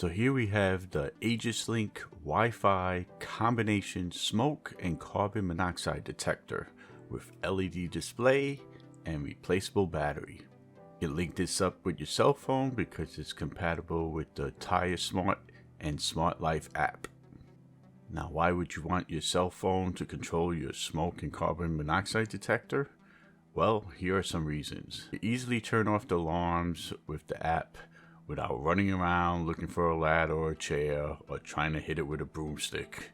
So here we have the AEGISLINK Wi-Fi combination smoke and carbon monoxide detector with LED display and replaceable battery. You can link this up with your cell phone because it's compatible with the Tire Smart and Smart Life app. Now, why would you want your cell phone to control your smoke and carbon monoxide detector? Well, here are some reasons. You easily turn off the alarms with the app without running around looking for a ladder or a chair or trying to hit it with a broomstick.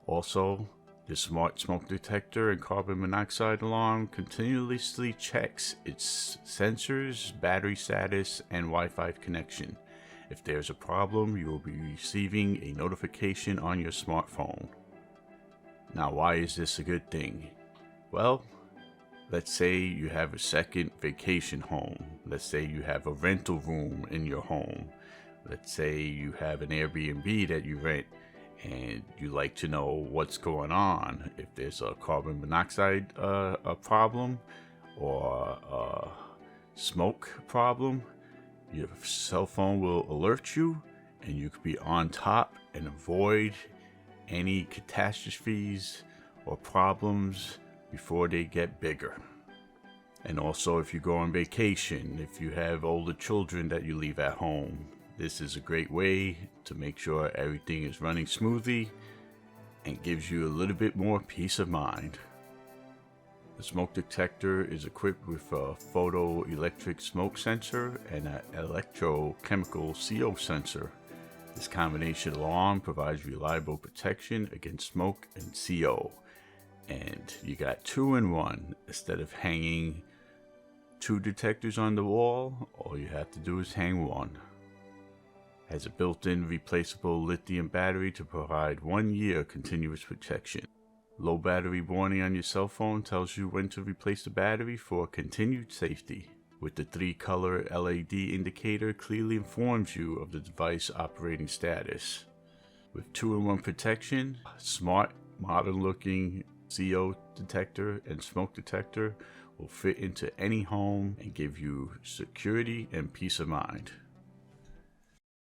Also, the smart smoke detector and carbon monoxide alarm continuously checks its sensors, battery status, and Wi-Fi connection. If there's a problem, you will be receiving a notification on your smartphone. Now, why is this a good thing? Well, let's say you have a second vacation home. Let's say you have a rental room in your home. Let's say you have an Airbnb that you rent and you like to know what's going on. If there's a carbon monoxide a problem or a smoke problem, your cell phone will alert you and you can be on top and avoid any catastrophes or problems before they get bigger. And also, if you go on vacation, if you have older children that you leave at home, this is a great way to make sure everything is running smoothly and gives you a little bit more peace of mind. The smoke detector is equipped with a photoelectric smoke sensor and an electrochemical CO sensor. This combination alarm provides reliable protection against smoke and CO. And you got 2-in-1. Instead of hanging 2 detectors on the wall, all you have to do is hang one. Has a built-in replaceable lithium battery to provide 1 year continuous protection. Low battery warning on your cell phone tells you when to replace the battery for continued safety. With the 3-color LED indicator clearly informs you of the device operating status. With 2-in-1 protection, smart, modern-looking CO detector and smoke detector will fit into any home and give you security and peace of mind.